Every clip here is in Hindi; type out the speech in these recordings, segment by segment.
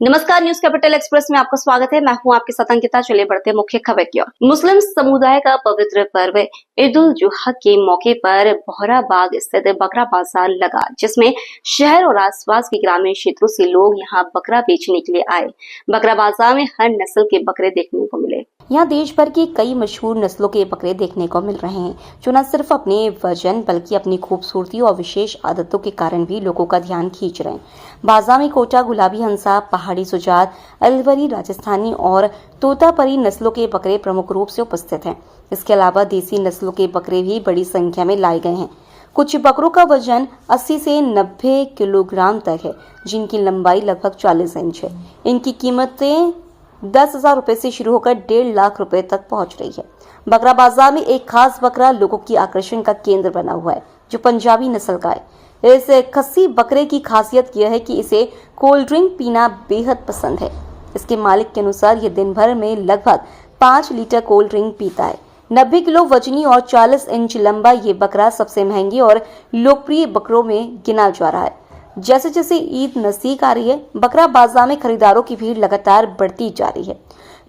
नमस्कार, न्यूज कैपिटल एक्सप्रेस में आपका स्वागत है। मैं हूं आपके साथ अंकिता। चलिए बढ़ते मुख्य खबर की ओर। मुस्लिम समुदाय का पवित्र पर्व ईद उल जुहा के मौके पर बोहरा बाग स्थित बकरा बाजार लगा, जिसमें शहर और आसपास के ग्रामीण क्षेत्रों से लोग यहां बकरा बेचने के लिए आए। बकरा बाजार में हर नस्ल के बकरे देखने को मिले। यहाँ देश भर की कई मशहूर नस्लों के बकरे देखने को मिल रहे हैं, जो न सिर्फ अपने वजन बल्कि अपनी खूबसूरती और विशेष आदतों के कारण भी लोगों का ध्यान खींच रहे हैं। बाजार में कोटा, गुलाबी हंसा, पहाड़ी सुजात, अलवरी, राजस्थानी और तोतापरी नस्लों के बकरे प्रमुख रूप से उपस्थित हैं। इसके अलावा देसी नस्लों के बकरे भी बड़ी संख्या में लाए गए हैं। कुछ बकरों का वजन 80 से 90 किलोग्राम तक है, जिनकी लंबाई लगभग 40 इंच है। इनकी कीमतें 10,000 रुपए से शुरू होकर 1.5 लाख रुपए तक पहुंच रही है। बकरा बाजार में एक खास बकरा लोगों की आकर्षण का केंद्र बना हुआ है, जो पंजाबी नस्ल का है। इस खस्सी बकरे की खासियत यह है कि इसे कोल्ड ड्रिंक पीना बेहद पसंद है। इसके मालिक के अनुसार यह दिन भर में लगभग 5 लीटर कोल्ड ड्रिंक पीता है। 90 किलो वजनी और 40 इंच लंबा ये बकरा सबसे महंगे और लोकप्रिय बकरों में गिना जा रहा है। जैसे जैसे ईद नजदीक आ रही है, बकरा बाजार में खरीदारों की भीड़ लगातार बढ़ती जा रही है।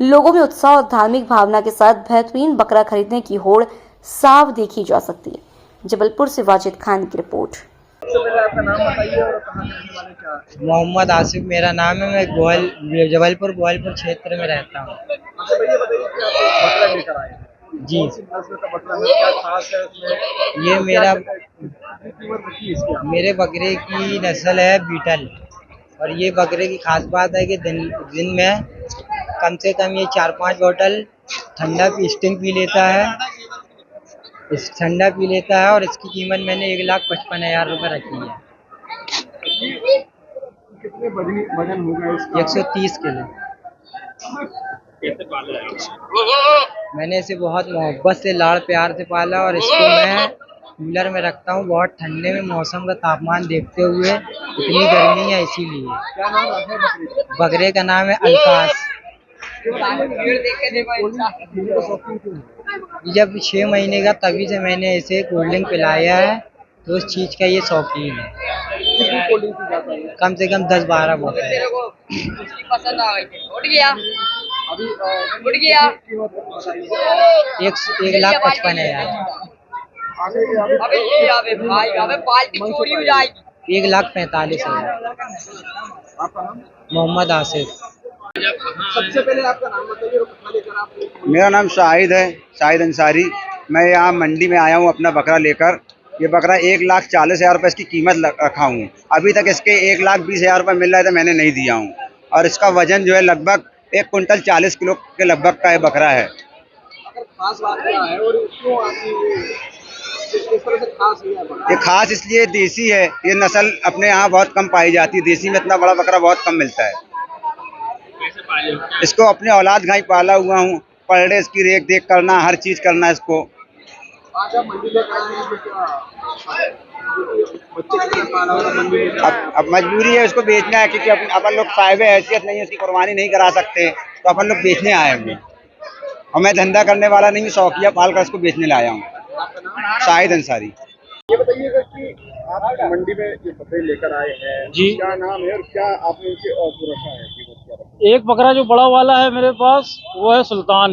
लोगों में उत्साह और धार्मिक भावना के साथ बेहतरीन बकरा खरीदने की होड़ साफ देखी जा सकती है। जबलपुर से वाजिद खान की रिपोर्ट। आपका नाम बताइए और कहाँ के रहने वाले क्या हैं? मोहम्मद आसिफ मेरा नाम है। मैं जबलपुर ग्वालियर क्षेत्र में रहता हूँ। अच्छा भैया बताइए कि आप बकरा लेकर आए हैं। जी, कौन सी नस्ल का बकरा है, क्या खास है इसमें? ये कितनी कीमत रखी है इसकी आपने? मेरे बकरे की नस्ल है बीटल। और ये बकरे की खास बात है कि दिन में कम से कम ये 4-5 बोतल ठंडा स्टिंग पी लेता है। और इसकी कीमत मैंने 1,55,000 रुपये रखी है। कितने वजन होगा इसका? 130 किलो। कैसे पाला है? मैंने इसे बहुत मोहब्बत से, लाड़ प्यार से पाला और इसको मैं कूलर में रखता हूँ। बहुत ठंडे में मौसम का तापमान देखते हुए, इतनी गर्मी है इसीलिए। क्या नाम रखा है बकरे का? बकरे का नाम है अलकास। जब 6 महीने का तभी से मैंने इसे कोल्ड ड्रिंक पिलाया है, तो उस चीज का ये शौकीन है। कितनी कोल्ड ड्रिंक की जाता है? कम से कम 10-12 बोतल। अभी कीमत बताइए। 1,55,000। आगे 1,45,000। आपका नाम? मोहम्मद आसिफ। सबसे पहले आपका नाम बताइए और कहाँ लेकर आप? मेरा नाम शाहिद है, शाहिद अंसारी। मैं यहाँ मंडी में आया हूँ अपना बकरा लेकर। ये बकरा 1,40,000 रुपये इसकी कीमत रखा हूँ। अभी तक इसके 1,20,000 रुपये मिल रहे थे, मैंने नहीं दिया हूँ। और इसका वजन जो है लगभग 1 कुंटल 40 किलो के लगभग का ये बकरा है। अगर खास बात क्या है और क्यों आपकी इस तरह से खास है बकरा? ये खास इसलिए देसी है। ये नस्ल अपने यहाँ बहुत कम पाई जाती है। देसी में इतना बड़ा बकरा बहुत कम मिलता है। इसको अपने औलाद गाय पाला हुआ हूँ। पर डे इसकी रेख देख करना, हर चीज करना इसको। आज आप मंडी लेकर आए हैं तो क्या बच्चे के लिए पाला हुआ मंडी लेकर आए हैं? अब मजबूरी है इसको बेचना है, क्योंकि अपन लोग साहिब हैसियत नहीं है, उसकी कुर्बानी नहीं करा सकते, तो अपन लोग बेचने आए हैं। और मैं धंधा करने वाला नहीं हूँ, शौकिया पाल कर इसको बेचने लाया हूँ। आपका नाम? शाहिद अंसारी। ये बताइएगा कि आप मंडी में ये बकरे लेकर आए हैं, जी। क्या नाम है और क्या आपने इनकी रखा है? कीमत क्या रखी है? एक बकरा जो बड़ा वाला है मेरे पास, वो है सुल्तान,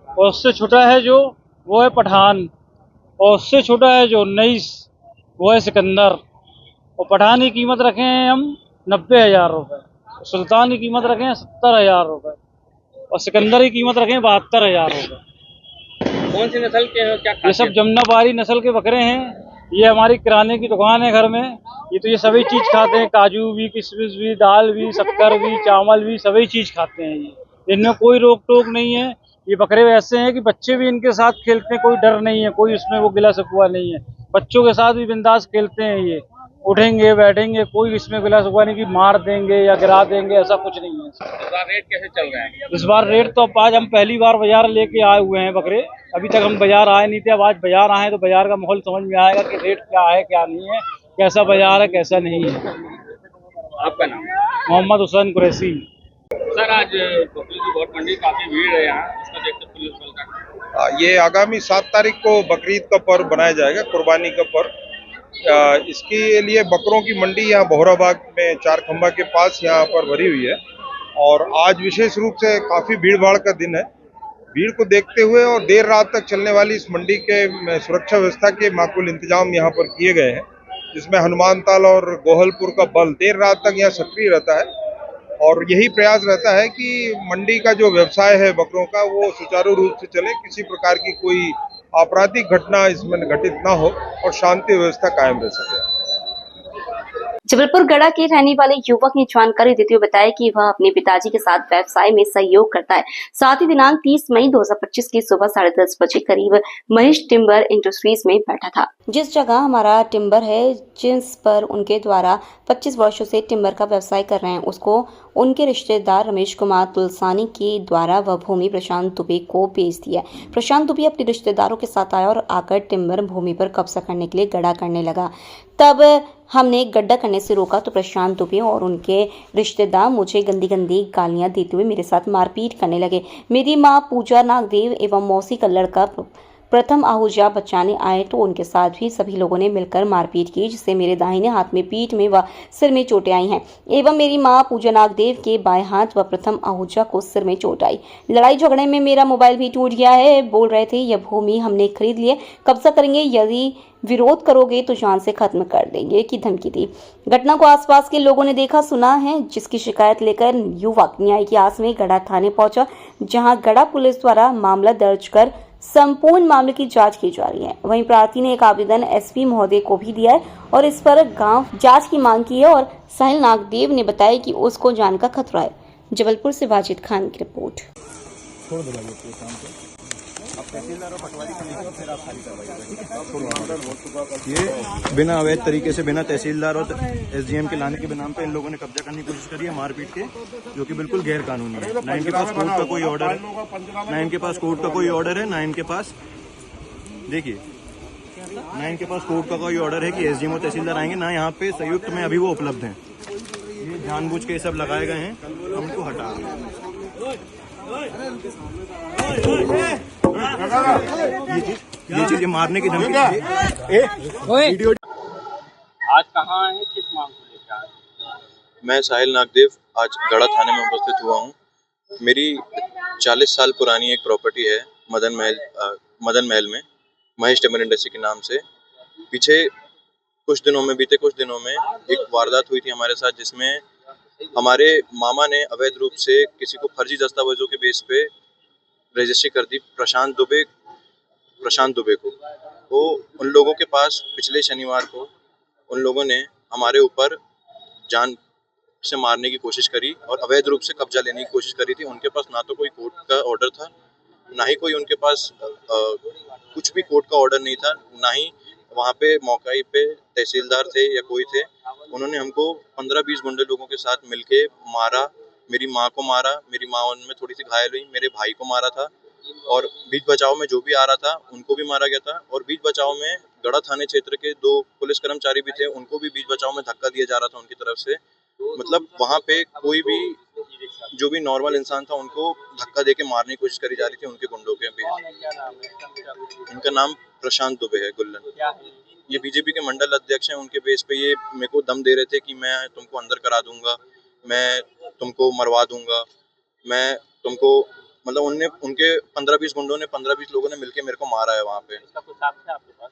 और उससे छोटा है जो, वो है पठान, और उससे छोटा है जो 19, वो है सिकंदर। और पठान की कीमत रखे हैं हम 90,000 रुपये, सुल्तान की कीमत रखे हैं 70,000 रुपये, और सिकंदर की कीमत रखे हैं 72,000 रुपये। कौन सी नस्ल के हैं, क्या ये सब जमुनापारी नस्ल के बकरे हैं। ये हमारी किराने की दुकान है घर में। ये सभी चीज़ खाते हैं, काजू भी, किशमिश भी, दाल भी, शक्कर भी, चावल भी, सभी चीज़ खाते हैं। ये इनमें कोई रोक टोक नहीं है। ये बकरे ऐसे हैं कि बच्चे भी इनके साथ खेलते हैं, कोई डर नहीं है, कोई उसमें वो गिला सकुआ नहीं है। बच्चों के साथ भी बिंदास खेलते हैं। ये उठेंगे बैठेंगे, कोई इसमें गिला सकुआ नहीं कि मार देंगे या गिरा देंगे, ऐसा कुछ नहीं है। इस बार रेट कैसे चल रहा है? इस बार रेट तो आज हम पहली बार बाजार लेके आए हुए हैं बकरे। अभी तक हम बाजार आए नहीं थे। अब आज बाजार आए तो बाजार का माहौल समझ में आएगा कि रेट क्या है क्या नहीं है, कैसा बाजार है कैसा नहीं है। आपका नाम? मोहम्मद हुसैन कुरैशी। सर, आज बकरी की बहुत मंडी काफी भीड़ है यहाँ, इसका देखते पुलिस बल का। ये आगामी 7 तारीख को बकरीद का पर्व बनाया जाएगा, कुर्बानी का पर्व। इसके लिए बकरों की मंडी यहाँ बोहराबाग में चार खंबा के पास यहाँ पर भरी हुई है और आज विशेष रूप से काफी भीड़ भाड़ का दिन है। भीड़ को देखते हुए और देर रात तक चलने वाली इस मंडी के सुरक्षा व्यवस्था के माकूल इंतजाम यहाँ पर किए गए हैं, जिसमें हनुमानताल और गोहलपुर का बल देर रात तक यहाँ सक्रिय रहता है और यही प्रयास रहता है कि मंडी का जो व्यवसाय है बकरों का वो सुचारू रूप से चले, किसी प्रकार की कोई आपराधिक घटना इसमें घटित ना हो और शांति व्यवस्था कायम रह सके। जबलपुर गढ़ा के रहने वाले युवक ने जानकारी देते हुए बताया कि वह अपने पिताजी के साथ व्यवसाय में सहयोग करता है। साथ ही दिनांक 30 मई 2025 की सुबह 10:30 बजे करीब महेश टिम्बर इंडस्ट्रीज में बैठा था, जिस जगह हमारा टिम्बर है, जिस पर उनके द्वारा 25 वर्षों से टिम्बर का व्यवसाय कर रहे हैं, उसको उनके रिश्तेदार रमेश कुमार तुलसानी के द्वारा वह भूमि प्रशांत दुबे को बेच दिया। प्रशांत दुबे अपने रिश्तेदारों के साथ आया और आकर टिम्बर भूमि पर कब्जा करने के लिए गड्ढा करने लगा। तब हमने गड्ढा करने से रोका तो प्रशांत दुबे और उनके रिश्तेदार मुझे गंदी गंदी गालियां देते हुए मेरे साथ मारपीट करने लगे। मेरी मां पूजा नागदेव एवं मौसी का लड़का प्रथम आहूजा बचाने आए तो उनके साथ भी सभी लोगों ने मिलकर मारपीट की, जिससे मेरे दाहिने हाथ में, पीठ में व सिर में चोटें आई हैं एवं मेरी मां पूजा नागदेव के बाएं हाथ व प्रथम आहूजा को सिर में चोट आई। लड़ाई झगड़े में मेरा मोबाइल भी टूट गया है। बोल रहे थे यह भूमि हमने खरीद ली, कब्जा करेंगे, यदि विरोध करोगे तो जान से खत्म कर देंगे की धमकी दी। घटना को आसपास के लोगों ने देखा सुना है, जिसकी शिकायत लेकर युवक न्याय की आस में गढ़ा थाने पहुंचा, जहां गढ़ा पुलिस द्वारा मामला दर्ज कर संपूर्ण मामले की जांच की जा रही है। वहीं प्रार्थी ने एक आवेदन एसपी महोदय को भी दिया है और इस पर गांव जांच की मांग की है और साहिल नागदेव ने बताया कि उसको जान का खतरा है। जबलपुर से वाजिद खान की रिपोर्ट। ये बिना अवैध तरीके से, बिना तहसीलदार और एसडीएम के लाने के नाम पे इन लोगों ने कब्जा करने की कोशिश करी है, मारपीट के, जो कि बिल्कुल गैर कानूनी है। ना इनके पास कोर्ट का कोई ऑर्डर है, ना इनके पास कोर्ट का कोई ऑर्डर है, ना इनके पास, देखिए, ना इनके पास कोर्ट का कोई ऑर्डर है कि एसडीएम और तहसीलदार आएंगे, ना यहाँ पे संयुक्त में अभी वो उपलब्ध हैं। ये जानबूझ के सब लगाए गए हैं, हमको हटा ये चीज मारने की धमकी। आज कहाँ है, किस मांग को लेकर आए? मैं साहिल नागदेव आज गढ़ा थाने में उपस्थित हुआ हूँ। मेरी 40 साल पुरानी एक प्रॉपर्टी है मदन महल में महेश टिम्बर इंडस्ट्री के नाम से। बीते कुछ दिनों में एक वारदात हुई थी हमारे साथ, जिसमें हमारे मामा ने अवैध रूप से किसी को फर्जी दस्तावेजों के बेस पे रजिस्ट्री कर दी, प्रशांत दुबे को। तो उन लोगों के पास पिछले शनिवार को उन लोगों ने हमारे ऊपर जान से मारने की कोशिश करी और अवैध रूप से कब्जा लेने की कोशिश करी थी। उनके पास ना तो कोई कोर्ट का ऑर्डर था, ना ही कोई उनके पास कुछ भी कोर्ट का ऑर्डर नहीं था, ना ही वहाँ पे मौके पे तहसीलदार थे या कोई थे। उन्होंने हमको 15-20 गुंडे लोगों के साथ मिलके मारा, मेरी माँ को मारा, मेरी माँ उनमें थोड़ी सी घायल हुई, मेरे भाई को मारा था और बीच बचाव में जो भी आ रहा था उनको भी मारा गया था। और बीच बचाव में गढ़ा थाने क्षेत्र के 2 पुलिस कर्मचारी भी थे, उनको भी बीच बचाव में धक्का दिया जा रहा था उनकी तरफ से। मतलब वहाँ पे कोई भी जो भी नॉर्मल इंसान था उनको धक्का देके मारने की कोशिश करी जा रही थी उनके गुंडों के बेस। इनका नाम प्रशांत दुबे है, गुल्लन। ये बीजेपी के मंडल अध्यक्ष हैं। उनके बेस पे ये मेरे को दम दे रहे थे कि मैं तुमको अंदर करा दूंगा, मैं तुमको मरवा दूंगा, मैं तुमको, मतलब उनके 15-20 गुंडों ने 15-20 लोगों ने मिलके मेरे को मारा है वहाँ पे। इसका कुछ साक्ष्य है आपके पास?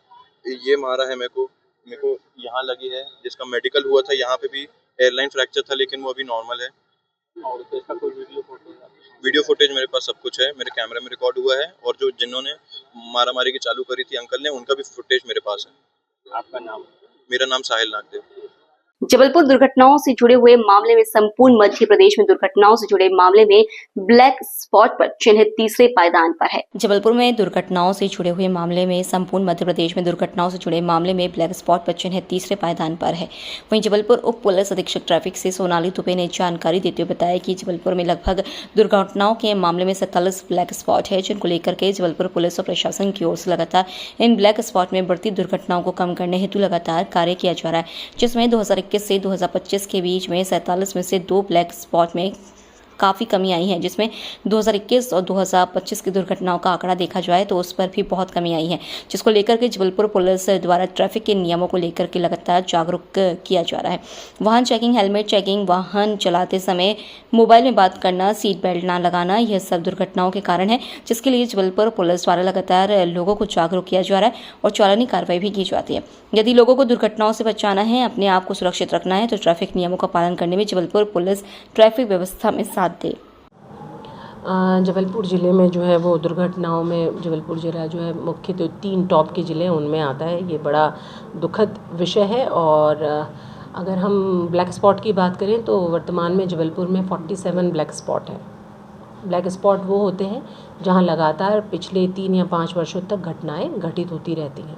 ये मारा है मेरे को यहाँ लगी है, जिसका मेडिकल हुआ था। यहाँ पे भी एयरलाइन फ्रैक्चर था, लेकिन वो अभी नॉर्मल है। और इसका कोई वीडियो फुटेज मेरे पास सब कुछ है, मेरे कैमरे में रिकॉर्ड हुआ है। और जो जिन्होंने मारामारी की चालू करी थी अंकल ने, उनका भी फुटेज मेरे पास है। आपका नाम? मेरा नाम साहिल नागदेव। जबलपुर दुर्घटनाओं से जुड़े हुए मामले में संपूर्ण मध्य प्रदेश में दुर्घटनाओं से जुड़े मामले में ब्लैक स्पॉट पर चिन्हित तीसरे पायदान पर है। जबलपुर में दुर्घटनाओं से जुड़े हुए मामले में संपूर्ण मध्य प्रदेश में दुर्घटनाओं से जुड़े मामले में ब्लैक स्पॉट पर चिन्हित तीसरे पायदान पर है। वहीं जबलपुर उप पुलिस अधीक्षक ट्रैफिक से सोनाली दुबे ने जानकारी देते हुए बताया कि जबलपुर में लगभग दुर्घटनाओं के मामले में 47 ब्लैक स्पॉट है, जिनको लेकर के जबलपुर पुलिस और प्रशासन की ओर से लगातार इन ब्लैक स्पॉट में बढ़ती दुर्घटनाओं को कम करने हेतु लगातार कार्य किया जा रहा है, जिसमें 2021 से 2025 के बीच में 47 में से 2 ब्लैक स्पॉट में काफ़ी कमी आई है, जिसमें 2021 और 2025 की दुर्घटनाओं का आंकड़ा देखा जाए तो उस पर भी बहुत कमी आई है, जिसको लेकर के जबलपुर पुलिस द्वारा ट्रैफिक के नियमों को लेकर के लगातार जागरूक किया जा रहा है। वाहन चेकिंग, हेलमेट चेकिंग, वाहन चलाते समय मोबाइल में बात करना, सीट बेल्ट ना लगाना, यह सब दुर्घटनाओं के कारण है, जिसके लिए जबलपुर पुलिस द्वारा लगातार लोगों को जागरूक किया जा रहा है और चालानी कार्रवाई भी की जाती है। यदि लोगों को दुर्घटनाओं से बचाना है, अपने आप को सुरक्षित रखना है, तो ट्रैफिक नियमों का पालन करने में जबलपुर पुलिस ट्रैफिक व्यवस्था में साथ दे। जबलपुर ज़िले में जो है वो दुर्घटनाओं में जबलपुर ज़िला जो है मुख्य तो 3 टॉप के ज़िले उनमें आता है। ये बड़ा दुखद विषय है। और अगर हम ब्लैक स्पॉट की बात करें तो वर्तमान में जबलपुर में 47 ब्लैक स्पॉट है। ब्लैक स्पॉट वो होते हैं जहां लगातार पिछले 3 या 5 वर्षों तक घटनाएं घटित होती रहती हैं।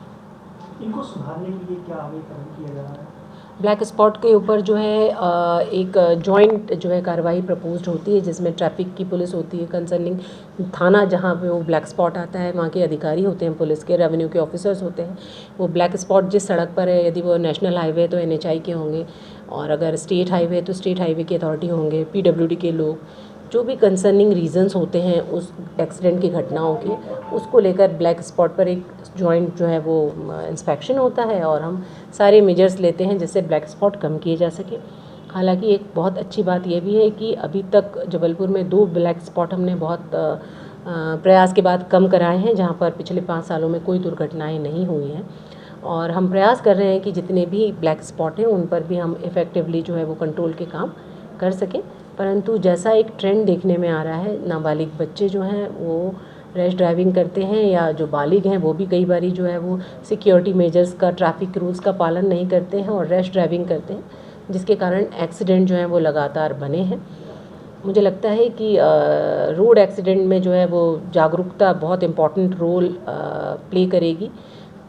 इनको सुधारने के लिए क्या आगे कदम किया जा रहा है? ब्लैक स्पॉट के ऊपर जो है एक जॉइंट जो है कार्रवाई प्रपोज्ड होती है, जिसमें ट्रैफिक की पुलिस होती है, कंसर्निंग थाना जहां पे वो ब्लैक स्पॉट आता है वहाँ के अधिकारी होते हैं, पुलिस के रेवेन्यू के ऑफिसर्स होते हैं। वो ब्लैक स्पॉट जिस सड़क पर है, यदि वो नेशनल हाईवे तो NHI के होंगे, और अगर स्टेट हाईवे तो स्टेट हाईवे की अथॉरिटी होंगे, PWD के लोग, जो भी कंसर्निंग रीजंस होते हैं उस एक्सीडेंट की घटनाओं के, उसको लेकर ब्लैक स्पॉट पर एक जॉइंट जो है वो इंस्पेक्शन होता है और हम सारे मेजर्स लेते हैं जिससे ब्लैक स्पॉट कम किए जा सके। हालांकि एक बहुत अच्छी बात यह भी है कि अभी तक जबलपुर में 2 ब्लैक स्पॉट हमने बहुत प्रयास के बाद कम कराए हैं, जहां पर पिछले 5 सालों में कोई दुर्घटनाएं नहीं हुई हैं। और हम प्रयास कर रहे हैं कि जितने भी ब्लैक स्पॉट हैं उन पर भी हम इफ़ेक्टिवली जो है वो कंट्रोल के काम कर सकें। परंतु जैसा एक ट्रेंड देखने में आ रहा है, नाबालिग बच्चे जो हैं वो रैश ड्राइविंग करते हैं, या जो बालिग हैं वो भी कई बारी जो है वो सिक्योरिटी मेजर्स का, ट्रैफिक रूल्स का पालन नहीं करते हैं और रैश ड्राइविंग करते हैं, जिसके कारण एक्सीडेंट जो हैं वो लगातार बने हैं। मुझे लगता है कि रोड एक्सीडेंट में जो है वो जागरूकता बहुत इम्पॉर्टेंट रोल प्ले करेगी।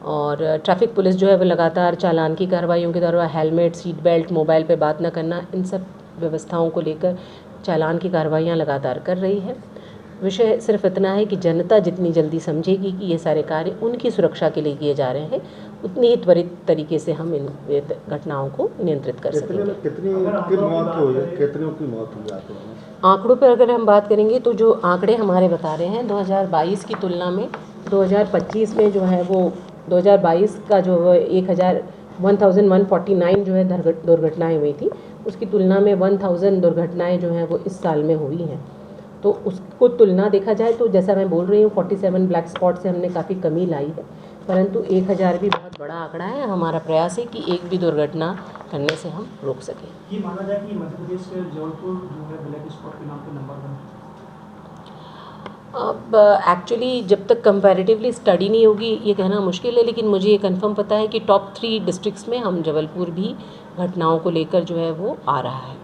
और ट्रैफिक पुलिस जो है वो लगातार चालान की कार्रवाइयों के दौरान हेलमेट, सीट बेल्ट, मोबाइल पे बात न करना, इन सब व्यवस्थाओं को लेकर चालान की कार्रवाइयाँ लगातार कर रही है। विषय सिर्फ इतना है कि जनता जितनी जल्दी समझेगी कि ये सारे कार्य उनकी सुरक्षा के लिए किए जा रहे हैं, उतनी ही त्वरित तरीके से हम इन घटनाओं को नियंत्रित कर सकेंगे। कितनों की मौत हुई जाती है? आंकड़ों पर अगर हम बात करेंगे तो जो आंकड़े हमारे बता रहे हैं 2022 की तुलना में 2025 में जो है वो 2022 का जो 1149 जो है दुर्घटनाएं हुई थी, उसकी तुलना में 1000 दुर्घटनाएं जो हैं वो इस साल में हुई हैं। तो उसको तुलना देखा जाए तो जैसा मैं बोल रही हूँ 47 ब्लैक स्पॉट से हमने काफ़ी कमी लाई है, परंतु 1000 भी बहुत बड़ा आंकड़ा है। हमारा प्रयास है कि एक भी दुर्घटना करने से हम रोक सकें। ये माना जाए कि मध्य प्रदेश के जबलपुर जो है ब्लैक स्पॉट के नाम पर नंबर 1। अब एक्चुअली जब तक कंपैरेटिवली स्टडी नहीं होगी ये कहना मुश्किल है, लेकिन मुझे ये कंफर्म पता है कि टॉप 3 डिस्ट्रिक्ट्स में हम जबलपुर भी घटनाओं को लेकर जो है वो आ रहा है।